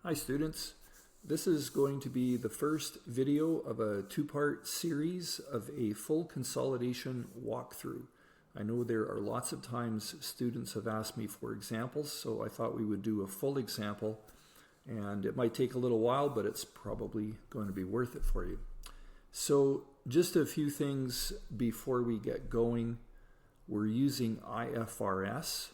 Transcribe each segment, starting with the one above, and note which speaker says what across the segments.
Speaker 1: Hi students, this is going to be the first video of a two-part series of a full consolidation walkthrough. I know there are lots of times students have asked me for examples, so I thought we would do a full example, and it might take a little while, but it's probably going to be worth it for you. So just a few things before we get going. We're using IFRS.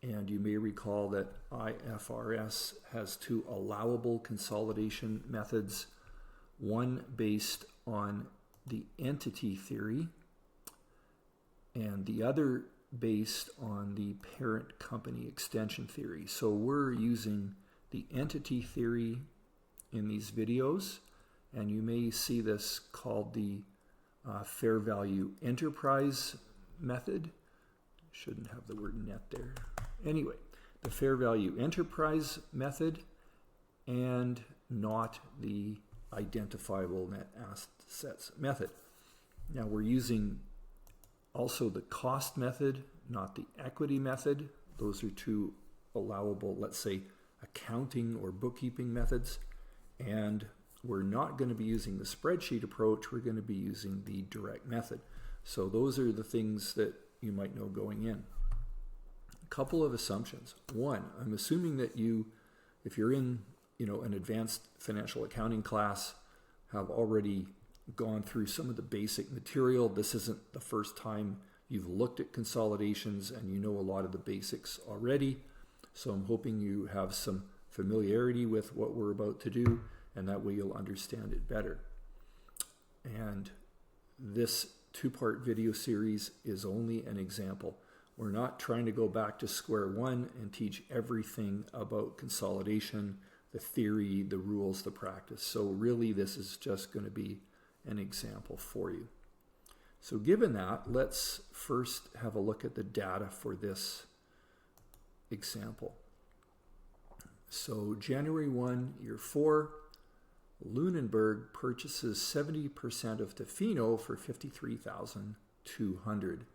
Speaker 1: And you may recall that IFRS has two allowable consolidation methods, one based on the entity theory and the other based on the parent company extension theory. So we're using the entity theory in these videos, and you may see this called the fair value enterprise method. Shouldn't have the word net there. Anyway, the fair value enterprise method and not the identifiable net assets method. Now we're using also the cost method, not the equity method. Those are two allowable, let's say, accounting or bookkeeping methods. And we're not going to be using the spreadsheet approach. We're going to be using the direct method. So those are the things that you might know going in. Couple of assumptions. One, I'm assuming that you, if you're in, an advanced financial accounting class, have already gone through some of the basic material. This isn't the first time you've looked at consolidations and you know a lot of the basics already. So I'm hoping you have some familiarity with what we're about to do, and that way you'll understand it better. And this two-part video series is only an example. We're not trying to go back to square one and teach everything about consolidation, the theory, the rules, the practice. So really this is just going to be an example for you. So given that, let's first have a look at the data for this example. So January 1, year 4, Lunenburg purchases 70% of Tofino for $53,200.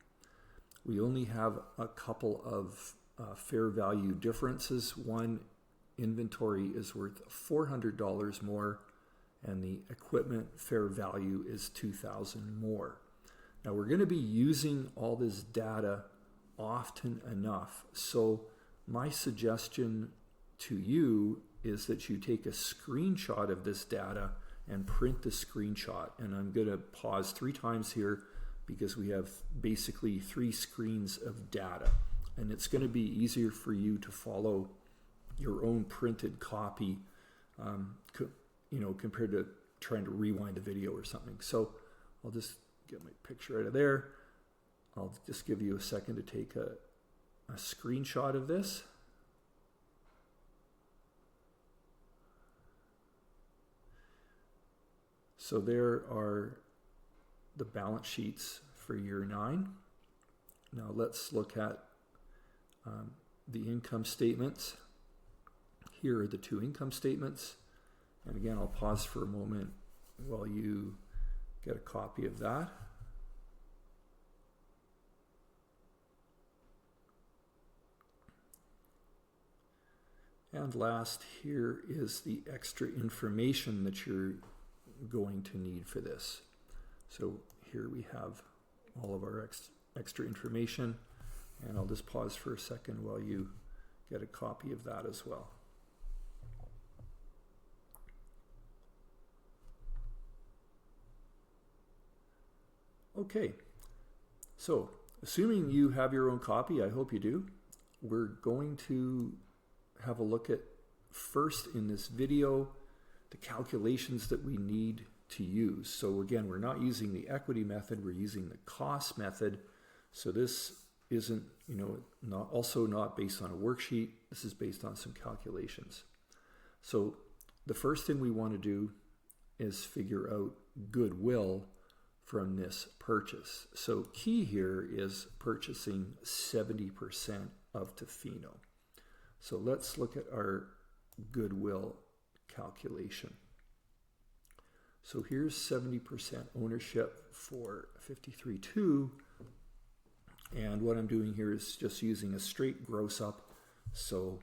Speaker 1: We only have a couple of fair value differences. One, inventory is worth $400 more, and the equipment fair value is $2,000 more. Now we're going to be using all this data often enough. So my suggestion to you is that you take a screenshot of this data and print the screenshot. And I'm going to pause 3 times here because we have basically 3 screens of data. And it's going to be easier for you to follow your own printed copy, compared to trying to rewind the video or something. So I'll just get my picture out of there. I'll just give you a second to take a screenshot of this. So there are the balance sheets for year 9. Now let's look at the income statements. Here are the 2 income statements. And again, I'll pause for a moment while you get a copy of that. And last, here is the extra information that you're going to need for this. So here we have all of our extra information, and I'll just pause for a second while you get a copy of that as well. Okay, so assuming you have your own copy, I hope you do, we're going to have a look at first in this video the calculations that we need to use. So again, we're not using the equity method, we're using the cost method. So this isn't, not based on a worksheet. This is based on some calculations. So the first thing we want to do is figure out goodwill from this purchase. So key here is purchasing 70% of Tofino. So let's look at our goodwill calculation. So here's 70% ownership for 53.2, and what I'm doing here is just using a straight gross up. So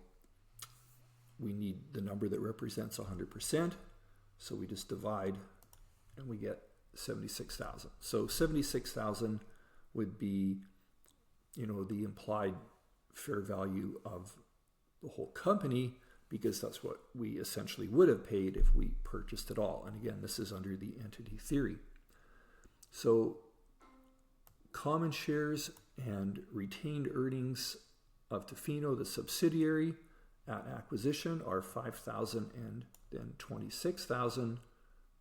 Speaker 1: we need the number that represents 100%. So we just divide and we get 76,000. So 76,000 would be, the implied fair value of the whole company, because that's what we essentially would have paid if we purchased it all. And again, this is under the entity theory. So common shares and retained earnings of Tofino, the subsidiary, at acquisition are 5,000 and then 26,000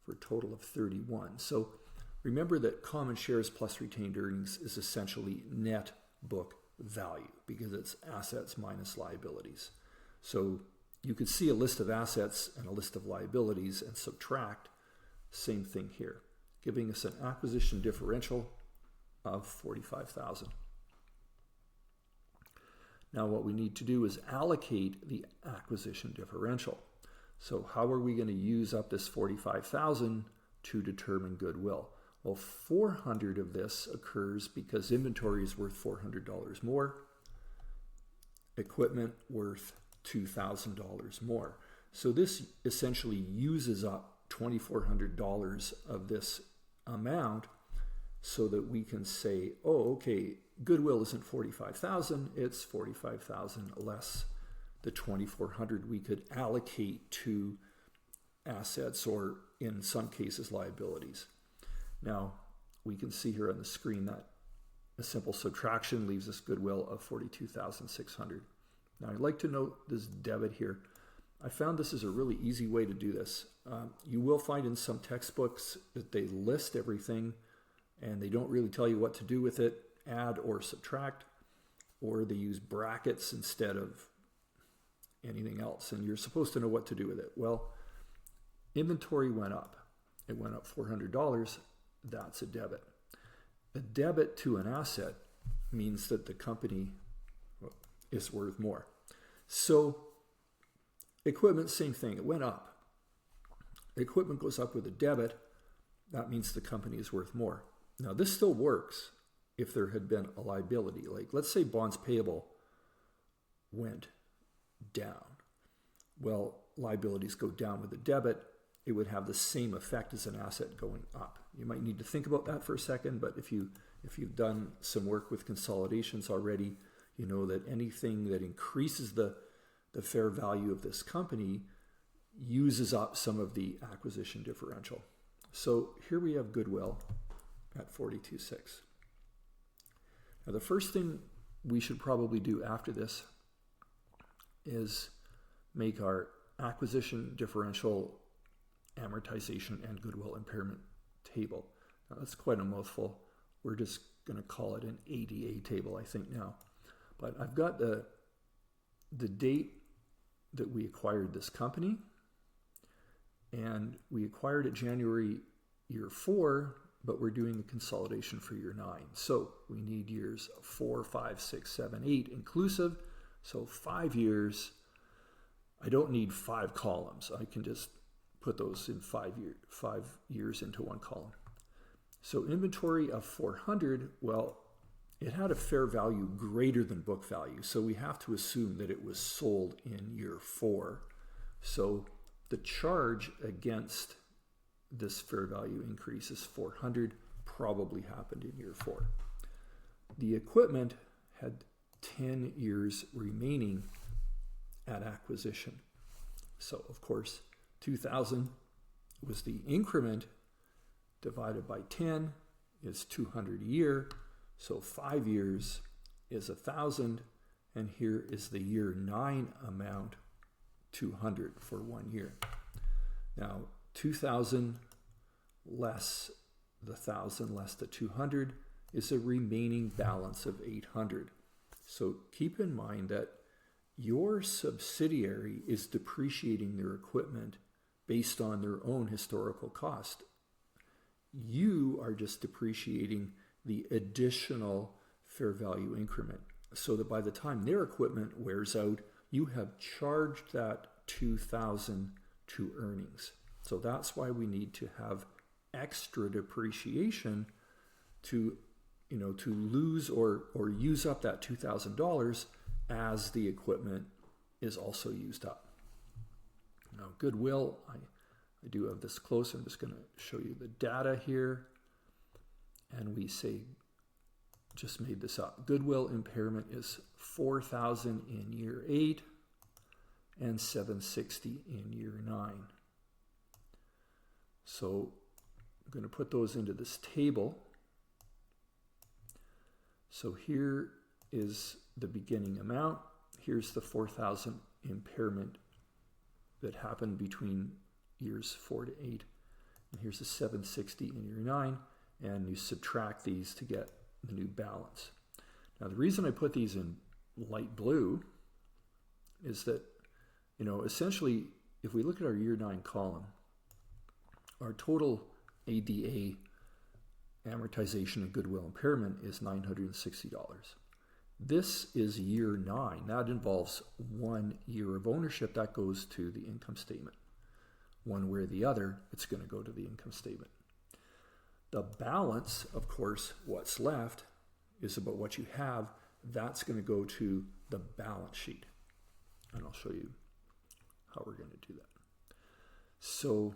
Speaker 1: for a total of 31. So remember that common shares plus retained earnings is essentially net book value, because it's assets minus liabilities. So you could see a list of assets and a list of liabilities and subtract. Same thing here, giving us an acquisition differential of 45,000. Now what we need to do is allocate the acquisition differential. So how are we going to use up this 45,000 to determine goodwill? Well, 400 of this occurs because inventory is worth $400 more, equipment worth $2,000 more. So this essentially uses up $2,400 of this amount, so that we can say, oh, okay, goodwill isn't 45,000, it's 45,000 less the 2,400 we could allocate to assets, or in some cases liabilities. Now we can see here on the screen that a simple subtraction leaves us goodwill of 42,600. Now I'd like to note this debit here. I found this is a really easy way to do this. You will find in some textbooks that they list everything and they don't really tell you what to do with it, add or subtract, or they use brackets instead of anything else, and you're supposed to know what to do with it. Well, inventory went up. It went up $400. That's a debit. A debit to an asset means that the company is worth more. So equipment, same thing. It went up. Equipment goes up with a debit. That means the company is worth more. Now, this still works if there had been a liability. Like, let's say bonds payable went down. Well, liabilities go down with a debit. It would have the same effect as an asset going up. You might need to think about that for a second, but if you've done some work with consolidations already, you know that anything that increases the fair value of this company uses up some of the acquisition differential. So here we have goodwill at 42.6. Now the first thing we should probably do after this is make our acquisition differential, amortization, and goodwill impairment table. Now that's quite a mouthful. We're just going to call it an ADA table, I think now. But I've got the date that we acquired this company, and we acquired it January year 4, but we're doing the consolidation for year 9. So we need years 4, 5, 6, 7, 8 inclusive. So 5 years. I don't need 5 columns. I can just put those in 5 years into one column. So inventory of 400, well, it had a fair value greater than book value. So we have to assume that it was sold in year 4. So the charge against this fair value increase is 400, probably happened in year 4. The equipment had 10 years remaining at acquisition. So of course, 2,000 was the increment, divided by 10 is 200 a year. So 5 years is 1,000, and here is the year 9 amount, 200 for 1 year. Now 2,000 less the 1,000 less the 200 is a remaining balance of 800. So keep in mind that your subsidiary is depreciating their equipment based on their own historical cost. You are just depreciating the additional fair value increment, so that by the time their equipment wears out, you have charged that 2,000 to earnings. So that's why we need to have extra depreciation to lose or use up that $2,000 as the equipment is also used up. Now goodwill, I do have this close. I'm just going to show you the data here. And we say, just made this up. Goodwill impairment is $4,000 in year 8 and $760 in year 9. So I'm going to put those into this table. So here is the beginning amount. Here's the $4,000 impairment that happened between years 4 to 8. And here's the $760 in year 9. And you subtract these to get the new balance. Now the reason I put these in light blue is that, essentially, if we look at our year 9 column, our total ADA, amortization and goodwill impairment, is $960. This is year 9. That involves 1 year of ownership. That goes to the income statement. One way or the other, it's going to go to the income statement. The balance, of course, what's left is about what you have. That's going to go to the balance sheet. And I'll show you how we're going to do that. So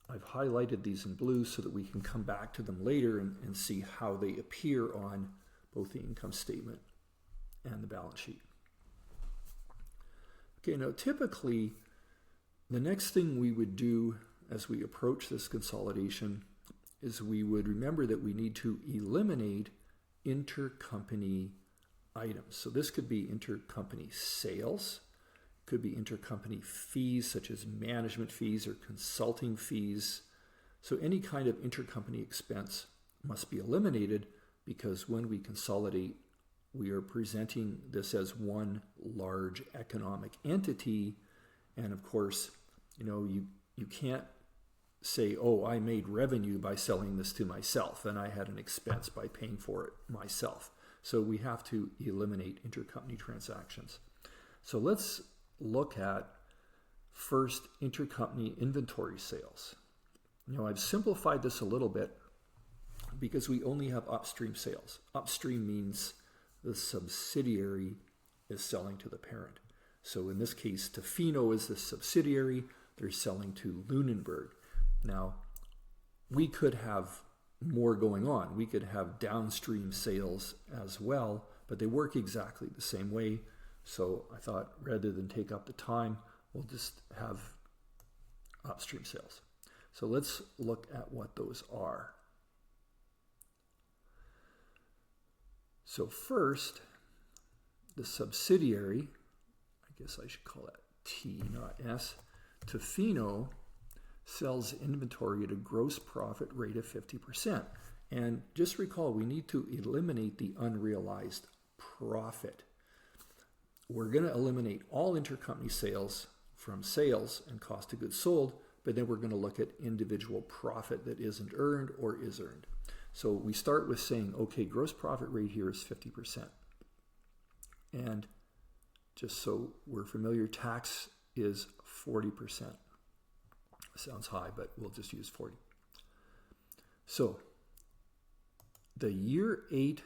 Speaker 1: I've highlighted these in blue so that we can come back to them later and see how they appear on both the income statement and the balance sheet. Okay, now typically the next thing we would do as we approach this consolidation is we would remember that we need to eliminate intercompany items. So this could be intercompany sales, could be intercompany fees such as management fees or consulting fees. So any kind of intercompany expense must be eliminated, because when we consolidate, we are presenting this as one large economic entity. And of course, you can't say, oh, I made revenue by selling this to myself and I had an expense by paying for it myself. So we have to eliminate intercompany transactions. So let's look at first intercompany inventory sales. I've simplified this a little bit because we only have upstream sales. Upstream means the subsidiary is selling to the parent. So in this case, Tofino is the subsidiary. They're selling to Lunenburg. Now, we could have more going on. We could have downstream sales as well, but they work exactly the same way. So I thought, rather than take up the time, we'll just have upstream sales. So let's look at what those are. So first, the subsidiary, I guess I should call that T, not S, Tofino sells inventory at a gross profit rate of 50%. And just recall, we need to eliminate the unrealized profit. We're going to eliminate all intercompany sales from sales and cost of goods sold, but then we're going to look at individual profit that isn't earned or is earned. So we start with saying, okay, gross profit rate here is 50%. And just so we're familiar, tax is 40%. Sounds high, but we'll just use 40. So the year 8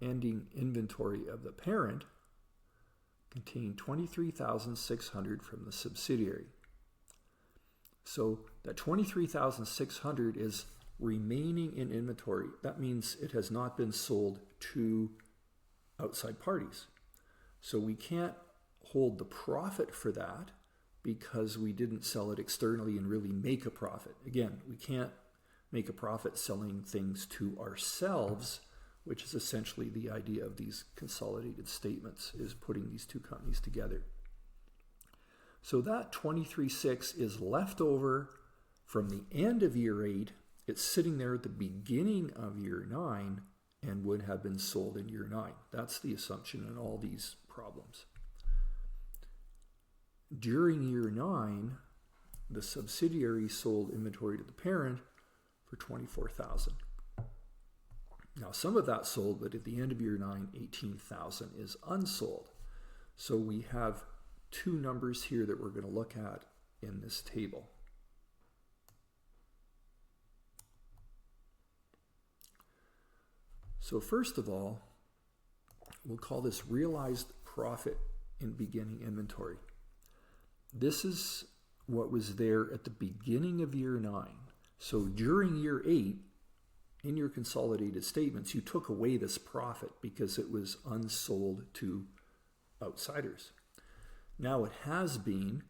Speaker 1: ending inventory of the parent contained $23,600 from the subsidiary. So that $23,600 is remaining in inventory. That means it has not been sold to outside parties. So we can't hold the profit for that because we didn't sell it externally and really make a profit. Again, we can't make a profit selling things to ourselves, which is essentially the idea of these consolidated statements, is putting these two companies together. So that 23.6 is left over from the end of year 8. It's sitting there at the beginning of year 9 and would have been sold in year 9. That's the assumption in all these problems. During year 9, the subsidiary sold inventory to the parent for $24,000. Now, some of that sold, but at the end of year 9, $18,000 is unsold. So we have two numbers here that we're going to look at in this table. So first of all, we'll call this realized profit in beginning inventory. this is what was there at the beginning of year 9. So during year 8, in your consolidated statements, you took away this profit because it was unsold to outsiders. Now it has been,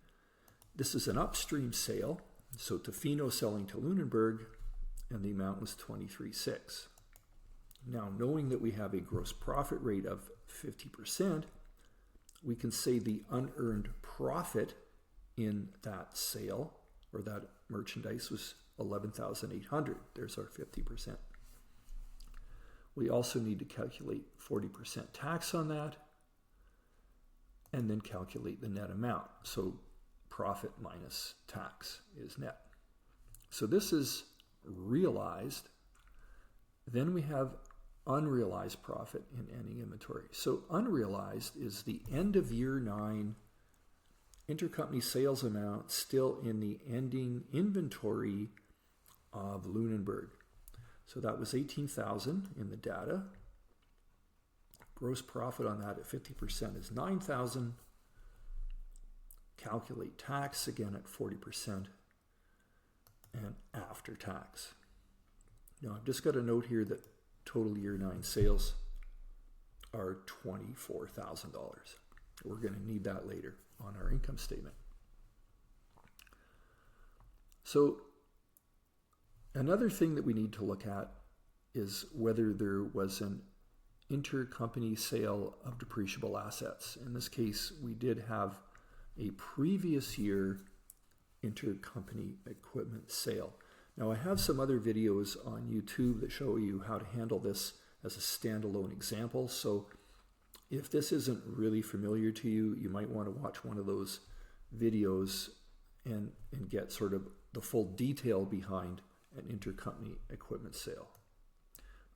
Speaker 1: this is an upstream sale, so Tofino selling to Lunenburg, and the amount was $23,600. Now, knowing that we have a gross profit rate of 50%, we can say the unearned profit in that sale or that merchandise was $11,800. There's our 50%. We also need to calculate 40% tax on that and then calculate the net amount. So profit minus tax is net. So this is realized. Then we have unrealized profit in ending inventory. So unrealized is the end of year 9 intercompany sales amount still in the ending inventory of Lunenburg. So that was $18,000 in the data. Gross profit on that at 50% is $9,000. Calculate tax again at 40% and after tax. Now I've just got a note here that total year 9 sales are $24,000. We're going to need that later on our income statement. So another thing that we need to look at is whether there was an intercompany sale of depreciable assets. In this case, we did have a previous year intercompany equipment sale. Now I have some other videos on YouTube that show you how to handle this as a standalone example. So if this isn't really familiar to you, you might want to watch one of those videos and get sort of the full detail behind an intercompany equipment sale.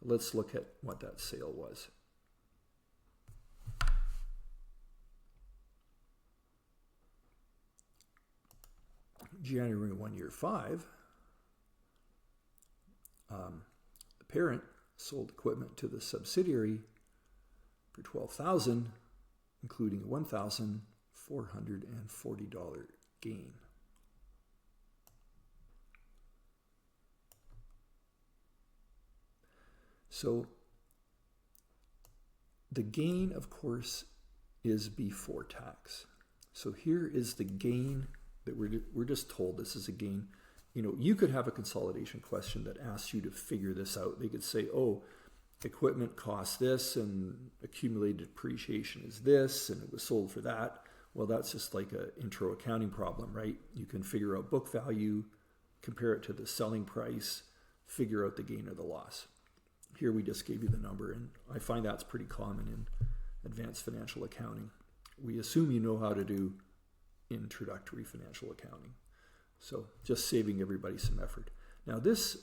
Speaker 1: Let's look at what that sale was. January 1 year 5, the parent sold equipment to the subsidiary for $12,000, including a $1,440 gain. So the gain, of course, is before tax. So here is the gain that we're just told this is a gain. You know, you could have a consolidation question that asks you to figure this out. They could say, oh, equipment costs this and accumulated depreciation is this and it was sold for that. Well, that's just like an intro accounting problem, right? You can figure out book value, compare it to the selling price, figure out the gain or the loss. Here we just gave you the number, and I find that's pretty common in advanced financial accounting. We assume you know how to do introductory financial accounting. So just saving everybody some effort. Now this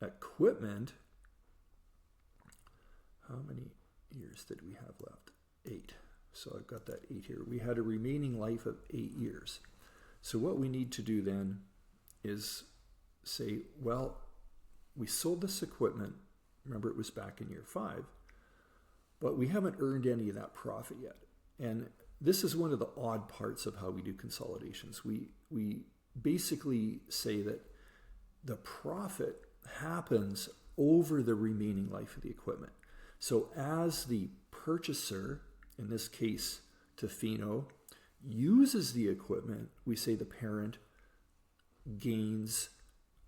Speaker 1: equipment, how many years did we have left? 8. So I've got that 8 here. We had a remaining life of 8 years. So what we need to do then is say, well, we sold this equipment. Remember, it was back in year 5, but we haven't earned any of that profit yet. And this is one of the odd parts of how we do consolidations. We basically say that the profit happens over the remaining life of the equipment. So as the purchaser, in this case Tofino, uses the equipment, we say the parent gains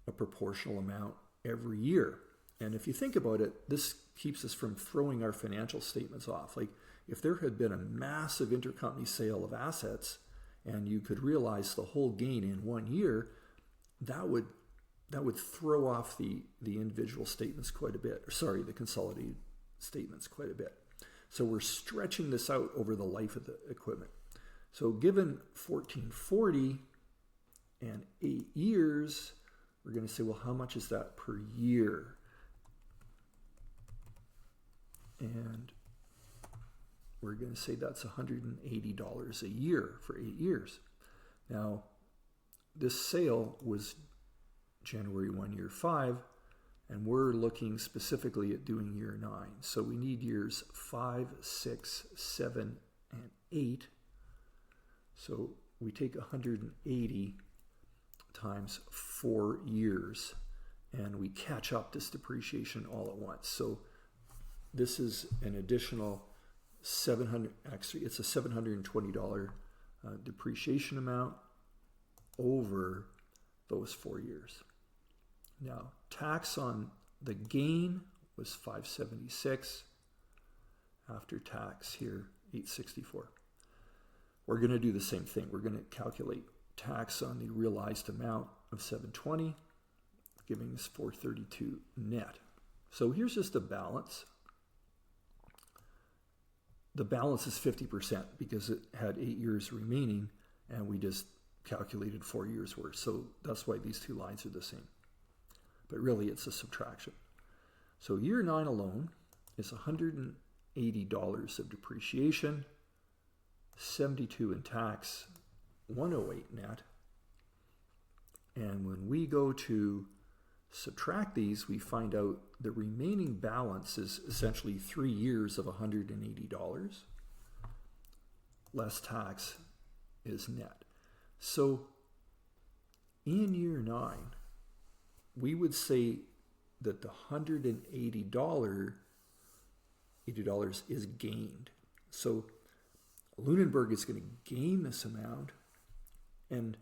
Speaker 1: a proportional amount every year. And if you think about it, this keeps us from throwing our financial statements off. Like if there had been a massive intercompany sale of assets and you could realize the whole gain in 1 year, that would throw off the individual statements quite a bit. Or sorry, the consolidated statements quite a bit. So we're stretching this out over the life of the equipment. So given 1440 and 8 years, we're going to say, well, how much is that per year? And we're going to say that's $180 a year for 8 years. Now, this sale was January 1 year 5, and we're looking specifically at doing year 9. So we need years 5, 6, 7, and 8. So we take 180 times 4 years, and we catch up this depreciation all at once. So this is an additional actually it's a $720 depreciation amount over those 4 years. Now, tax on the gain was $576. After tax here, $864. We're going to do the same thing. We're going to calculate tax on the realized amount of $720, giving us $432 net. So here's just the balance. The balance is 50% because it had 8 years remaining, and we just calculated 4 years worth. So that's why these two lines are the same. But really, it's a subtraction. So year 9 alone is $180 of depreciation, $72 in tax, $108 net. And when we go to subtract these, we find out the remaining balance is essentially 3 years of $180. Less tax is net. So in year 9, we would say that the $180 is gained. So Lunenburg is going to gain this amount, and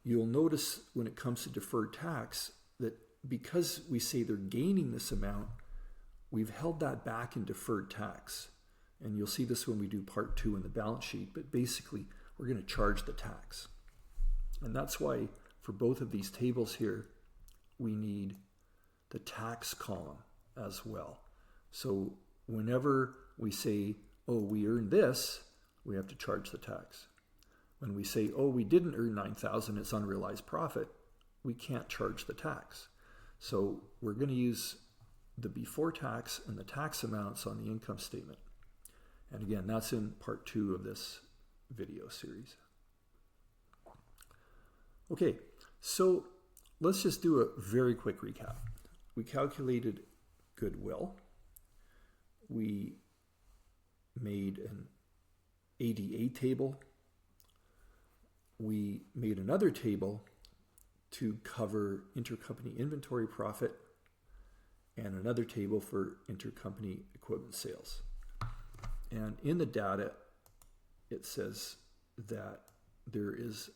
Speaker 1: you'll notice when it comes to deferred tax that because we say they're gaining this amount, we've held that back in deferred tax. And you'll see this when we do part 2 in the balance sheet, but basically we're going to charge the tax. And that's why for both of these tables here, we need the tax column as well. So whenever we say, oh, we earned this, we have to charge the tax. When we say, oh, we didn't earn $9,000, it's unrealized profit, we can't charge the tax. So we're going to use the before tax and the tax amounts on the income statement. And again, that's in part 2 of this video series. Okay, so let's just do a very quick recap. We calculated goodwill. We made an ADA table. We made another table to cover intercompany inventory profit and another table for intercompany equipment sales. And in the data, it says that there is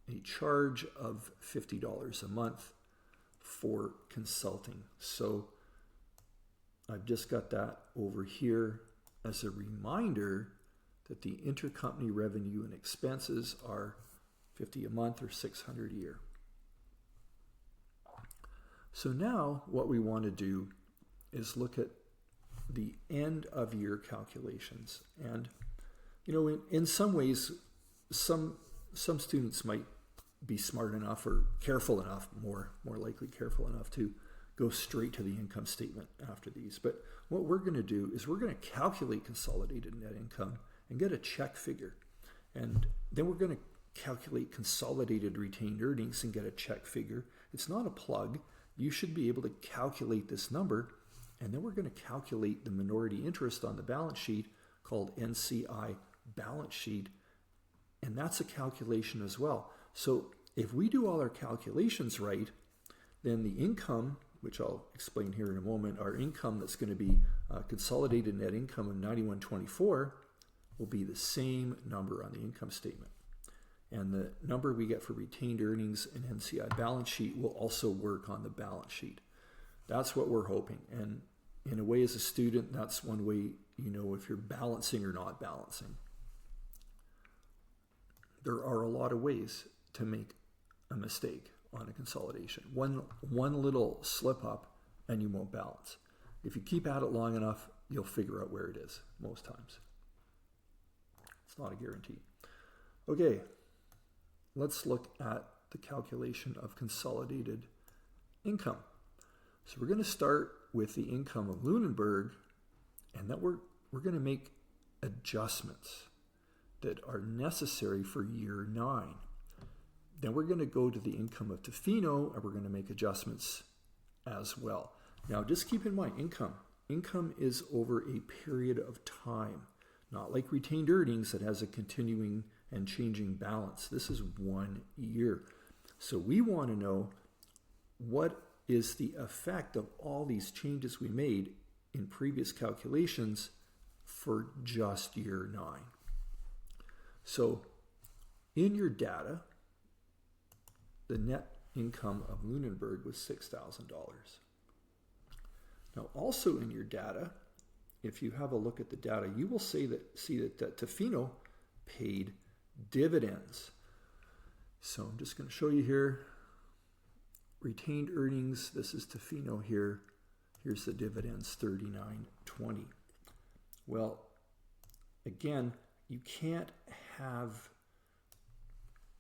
Speaker 1: a charge of $50 a month for consulting. So I've just got that over here as a reminder that the intercompany revenue and expenses are $50 a month or $600 a year. So now what we want to do is look at the end of year calculations. And you know, in some ways, some students might be smart enough or careful enough, more likely careful enough to go straight to the income statement after these. But what we're going to do is we're going to calculate consolidated net income and get a check figure. And then we're going to calculate consolidated retained earnings and get a check figure. It's not a plug. You should be able to calculate this number. And then we're going to calculate the minority interest on the balance sheet called NCI balance sheet. And that's a calculation as well. So if we do all our calculations right, then the income, which I'll explain here in a moment, our income that's going to be consolidated net income of $91.24 will be the same number on the income statement. And the number we get for retained earnings and NCI balance sheet will also work on the balance sheet. That's what we're hoping. And in a way, as a student, that's one way you know if you're balancing or not balancing. There are a lot of ways to make a mistake on a consolidation. One little slip up and you won't balance. If you keep at it long enough, you'll figure out where it is most times. It's not a guarantee. Okay, let's look at the calculation of consolidated income. So we're going to start with the income of Lunenburg, and then we're going to make adjustments that are necessary for year 9. Then we're going to go to the income of Tofino, and we're going to make adjustments as well. Now, just keep in mind, income is over a period of time, not like retained earnings that has a continuing and changing balance. This is 1 year. So we want to know what is the effect of all these changes we made in previous calculations for just year 9. So in your data, the net income of Lunenburg was $6,000. Now also in your data, if you have a look at the data, you will see that Tofino paid dividends. So I'm just going to show you here. Retained earnings, this is Tofino here. Here's the dividends, $39.20. Well, again, you can't have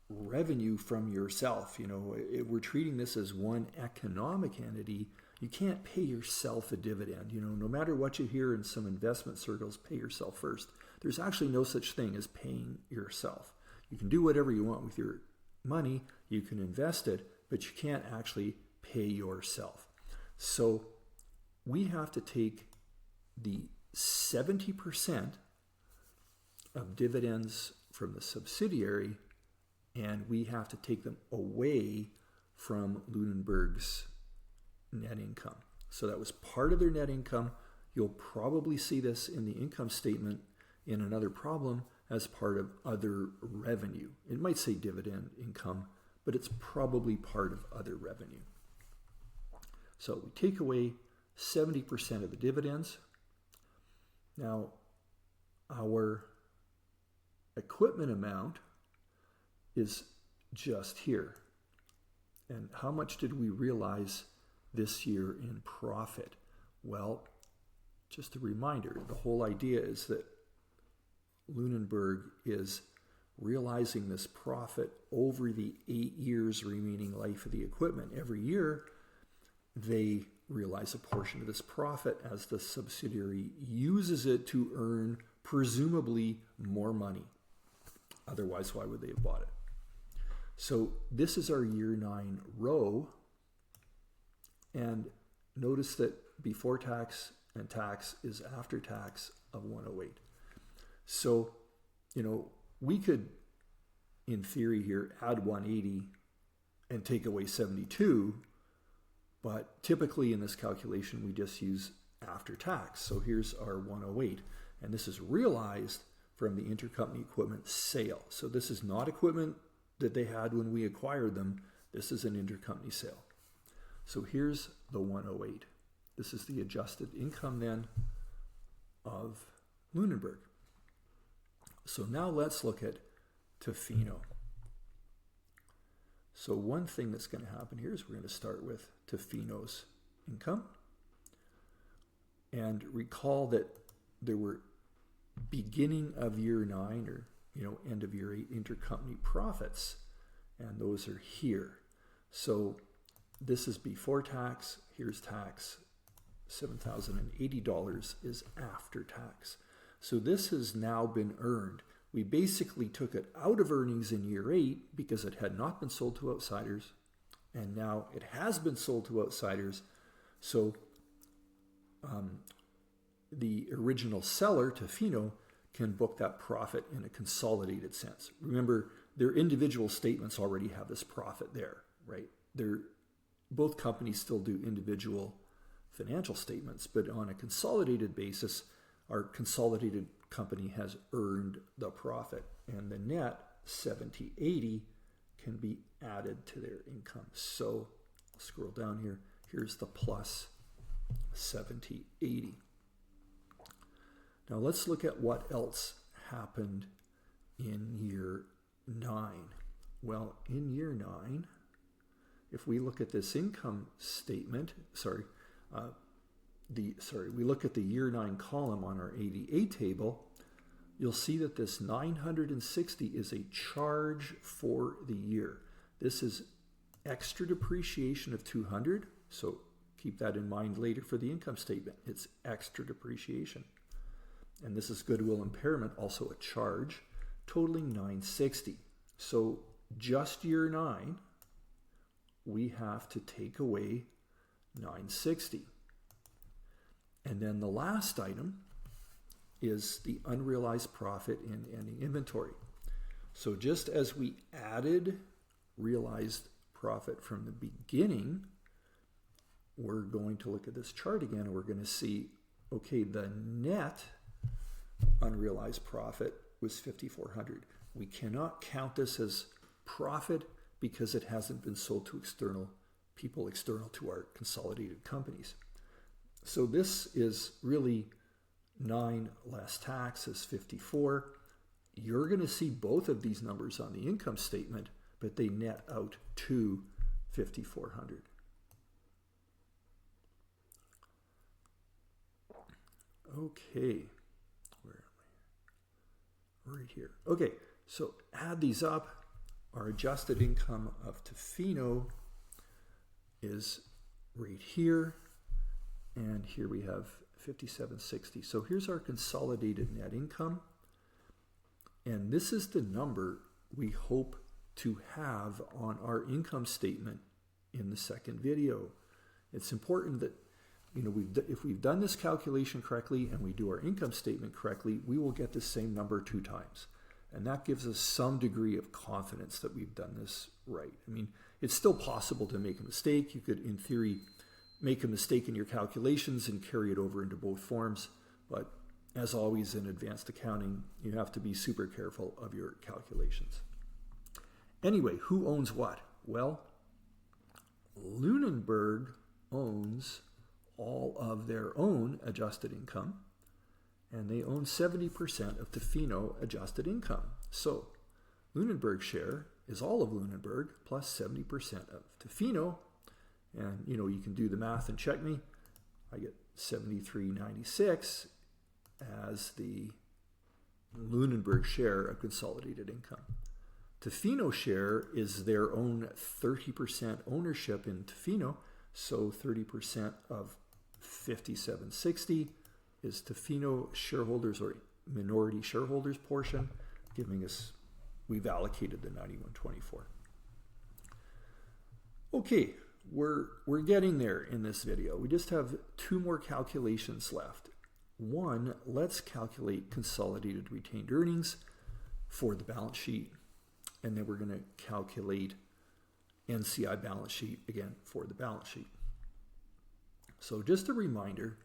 Speaker 1: revenue from yourself. We're treating this as one economic entity. You can't pay yourself a dividend. No matter what you hear in some investment circles, pay yourself first. There's actually no such thing as paying yourself. You can do whatever you want with your money. You can invest it, but you can't actually pay yourself. So we have to take the 70% of dividends from the subsidiary, and we have to take them away from Lunenburg's net income. So that was part of their net income. You'll probably see this in the income statement in another problem as part of other revenue. It might say dividend income, but it's probably part of other revenue. So we take away 70% of the dividends. Now, our equipment amount is just here. And how much did we realize this year in profit? Well, just a reminder, the whole idea is that Lunenburg is realizing this profit over the 8 years remaining life of the equipment. Every year, they realize a portion of this profit as the subsidiary uses it to earn presumably more money. Otherwise, why would they have bought it? So this is our year 9 row. And notice that before tax and tax is after tax of 108. So, we could, in theory here, add 180 and take away 72, but typically in this calculation, we just use after tax. So here's our 108, and this is realized from the intercompany equipment sale. So this is not equipment that they had when we acquired them. This is an intercompany sale. So here's the 108. This is the adjusted income then of Lunenburg. So now let's look at Tofino. So one thing that's going to happen here is we're going to start with Tofino's income. And recall that there were beginning of year 9 or end of year 8 intercompany profits, and those are here. So this is before tax. Here's tax. $7,080 is after tax. So this has now been earned. We basically took it out of earnings in year 8 because it had not been sold to outsiders, and now it has been sold to outsiders. So the original seller, Tofino, can book that profit in a consolidated sense. Remember, their individual statements already have this profit there, right? Both companies still do individual financial statements, but on a consolidated basis, our consolidated company has earned the profit, and the net 7080 can be added to their income. So I'll scroll down here. Here's the plus 7080. Now let's look at what else happened in year 9. Well, in year 9, if we look at this income statement, we look at the year 9 column on our ADA table, you'll see that this 960 is a charge for the year. This is extra depreciation of 200, so keep that in mind later for the income statement. It's extra depreciation. And this is goodwill impairment, also a charge, totaling 960. So just year 9, we have to take away 960. And then the last item is the unrealized profit in ending inventory. So just as we added realized profit from the beginning, we're going to look at this chart again and we're going to see, okay, the net unrealized profit was 5,400. We cannot count this as profit because it hasn't been sold to external people external to our consolidated companies. So this is really 9 less tax is 54. You're going to see both of these numbers on the income statement, but they net out to 5,400. Okay, where am I? Right here. Okay, so add these up. Our adjusted income of Tofino is right here, and here we have 5760. So here's our consolidated net income, and this is the number we hope to have on our income statement in the second video. It's important that, you know, if we've done this calculation correctly and we do our income statement correctly, we will get the same number 2 times. And that gives us some degree of confidence that we've done this right. I mean, it's still possible to make a mistake. You could, in theory, make a mistake in your calculations and carry it over into both forms. But as always in advanced accounting, you have to be super careful of your calculations. Anyway, who owns what? Well, Lunenburg owns all of their own adjusted income, and they own 70% of Tofino adjusted income. So Lunenburg's share is all of Lunenburg plus 70% of Tofino. And, you know, you can do the math and check me. I get 73.96 as the Lunenburg share of consolidated income. Tofino share is their own 30% ownership in Tofino. So 30% of 5760 is Tofino shareholders or minority shareholders portion, giving us, we've allocated the 9124. Okay, we're getting there in this video. We just have 2 more calculations left. One, let's calculate consolidated retained earnings for the balance sheet, and then we're going to calculate NCI balance sheet again for the balance sheet. So just a reminder,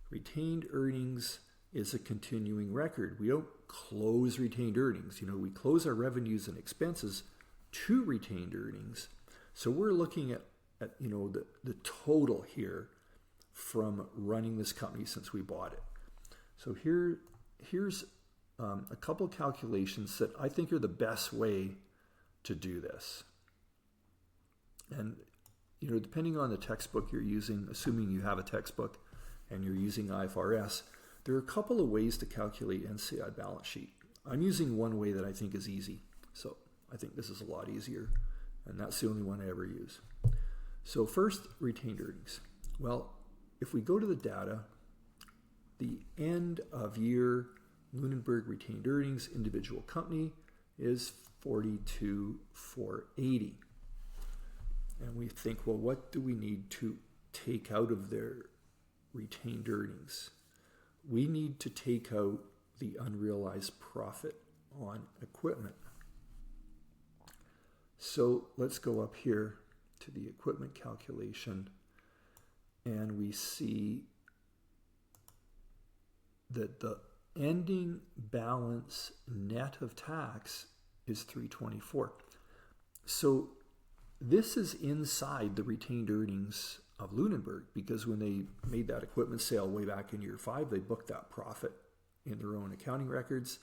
Speaker 1: retained earnings is a continuing record. We don't close retained earnings. You know, we close our revenues and expenses to retained earnings. So we're looking at you know, the total here from running this company since we bought it. So here's a couple calculations that I think are the best way to do this. And, you know, depending on the textbook you're using, assuming you have a textbook and you're using IFRS, there are a couple of ways to calculate NCI balance sheet. I'm using one way that I think is easy. So I think this is a lot easier, and that's the only one I ever use. So first, retained earnings. Well, if we go to the data, the end of year Lunenburg retained earnings individual company is 42,480. And we think, well, what do we need to take out of their retained earnings? We need to take out the unrealized profit on equipment. So let's go up here to the equipment calculation, and we see that the ending balance net of tax is 324. So this is inside the retained earnings of Lunenburg, because when they made that equipment sale way back in year 5, they booked that profit in their own accounting records.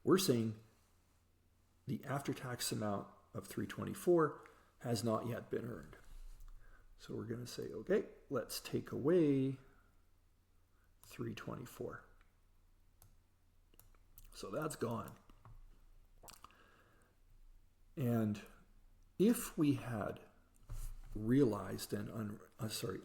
Speaker 1: We're saying the after-tax amount of 324 has not yet been earned. So we're going to say, okay, let's take away 324. So that's gone. And if we had realized and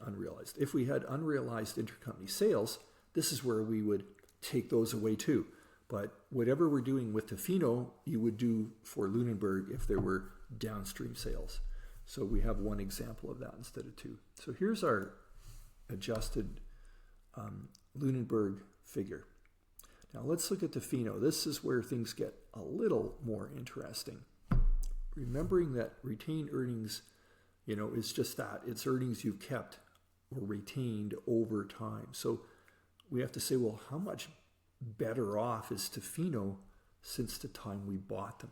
Speaker 1: unrealized, if we had unrealized intercompany sales, this is where we would take those away too. But whatever we're doing with Tofino, you would do for Lunenburg if there were downstream sales. So we have one example of that instead of 2. So here's our adjusted Lunenburg figure. Now let's look at Tofino. This is where things get a little more interesting. Remembering that retained earnings, is just that. It's earnings you've kept or retained over time. So we have to say, well, how much better off is Tofino since the time we bought them?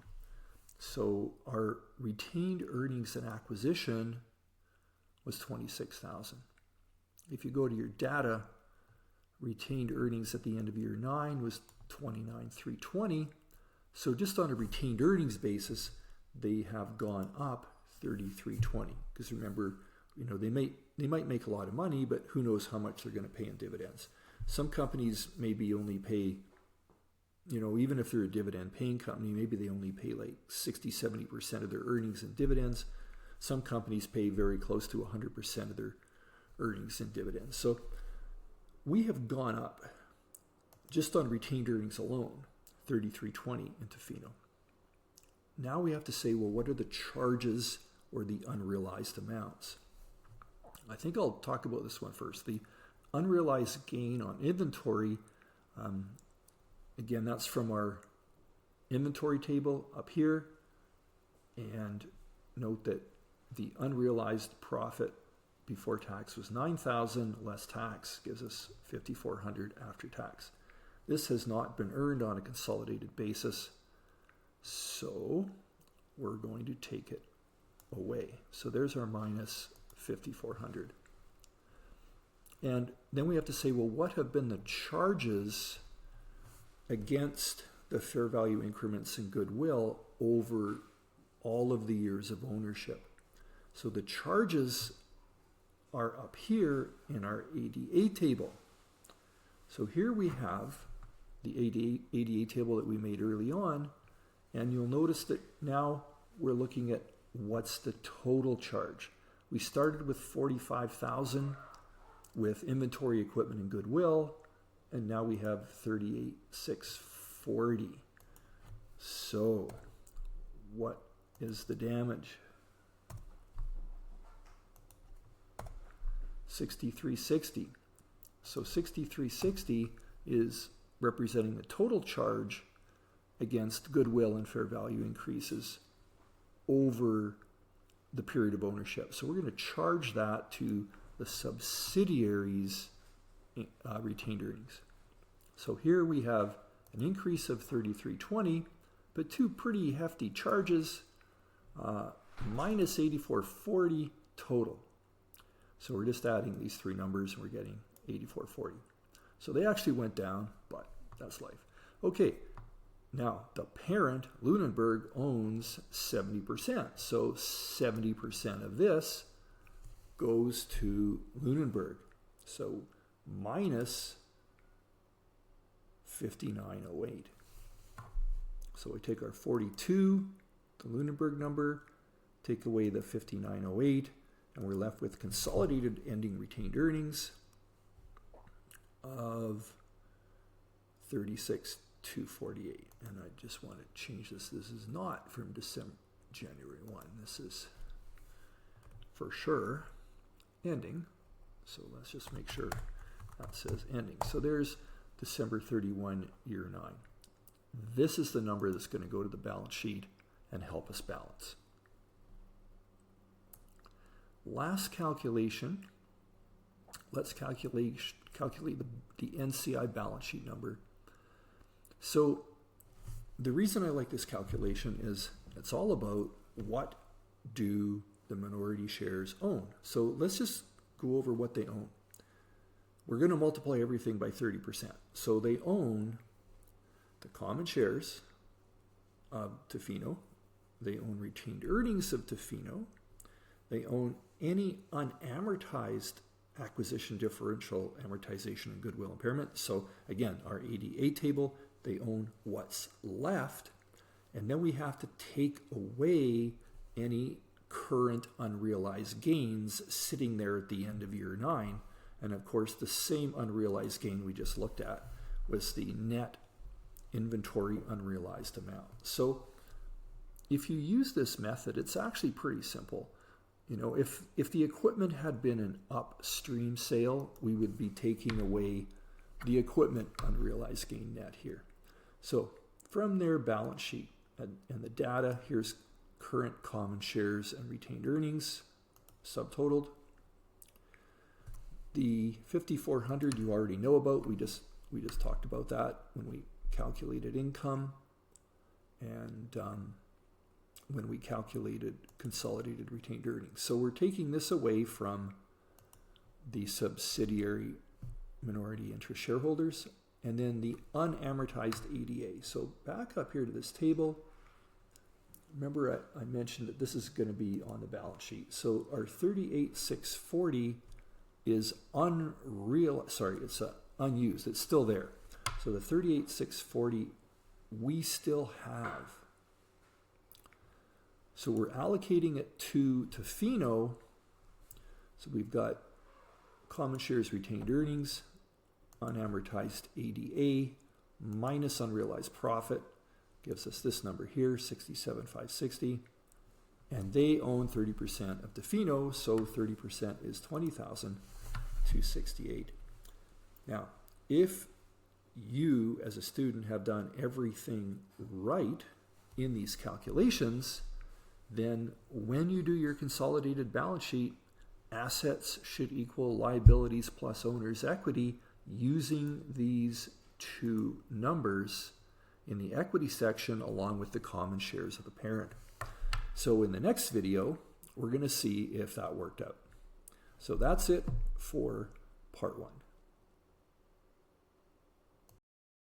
Speaker 1: So our retained earnings and acquisition was $26,000. If you go to your data, retained earnings at the end of year 9 was $29,320. So just on a retained earnings basis, they have gone up $33.20. Because remember, they might make a lot of money, but who knows how much they're going to pay in dividends. Some companies maybe only pay, even if they're a dividend paying company, maybe they only pay like 60-70% of their earnings in dividends. Some companies pay very close to 100% of their earnings in dividends. So we have gone up just on retained earnings alone, $33.20 in Tofino. Now we have to say, well, what are the charges or the unrealized amounts? I think I'll talk about this one first. The unrealized gain on inventory, again, that's from our inventory table up here. And note that the unrealized profit before tax was $9,000 less tax gives us $5,400 after tax. This has not been earned on a consolidated basis, so we're going to take it away. So there's our minus $5,400. And then we have to say, well, what have been the charges against the fair value increments in goodwill over all of the years of ownership? So the charges are up here in our ADA table. So here we have the ADA table that we made early on, and you'll notice that now we're looking at what's the total charge. We started with $45,000 with inventory, equipment, and goodwill, and now we have $38,640. So what is the damage? $6,360. So $6,360 is representing the total charge against goodwill and fair value increases over the period of ownership. So we're going to charge that to the subsidiaries' retained earnings. So here we have an increase of $33.20, but two pretty hefty charges, minus $84.40 total. So we're just adding these three numbers and we're getting $84.40. So they actually went down, but that's life. Okay, now the parent, Lunenburg, owns 70%. So 70% of this goes to Lunenburg. So minus $59.08. So we take our 42, the Lunenburg number, take away the $59.08, and we're left with consolidated ending retained earnings of $36,248. And I just want to change this. This is not from January 1. This is for sure ending. So let's just make sure that says ending. So there's December 31, year 9. This is the number that's going to go to the balance sheet and help us balance. Last calculation, let's calculate the NCI balance sheet number. So the reason I like this calculation is it's all about what do the minority shares own. So let's just go over what they own. We're going to multiply everything by 30%. So they own the common shares of Tofino. They own retained earnings of Tofino. They own any unamortized acquisition differential amortization and goodwill impairment. So again, our ADA table, they own what's left. And then we have to take away any current unrealized gains sitting there at the end of year 9. And of course, the same unrealized gain we just looked at was the net inventory unrealized amount. So if you use this method, it's actually pretty simple. You know, if the equipment had been an upstream sale, we would be taking away the equipment unrealized gain net here. So from their balance sheet and the data, here's current common shares and retained earnings, subtotaled. The 5,400 you already know about. We just talked about that when we calculated income and when we calculated consolidated retained earnings. So we're taking this away from the subsidiary minority interest shareholders and then the unamortized ADA. So back up here to this table. Remember I mentioned that this is going to be on the balance sheet. So our 38,640 is unused. It's still there. So the 38,640 we still have. So we're allocating it to Tofino. So we've got common shares retained earnings, unamortized ADA, minus unrealized profit, gives us this number here, 67,560. And they own 30% of Tofino, so 30% is 20,268. Now, if you as a student have done everything right in these calculations, then when you do your consolidated balance sheet, assets should equal liabilities plus owner's equity using these two numbers in the equity section along with the common shares of the parent. So in the next video, we're going to see if that worked out. So that's it for part 1.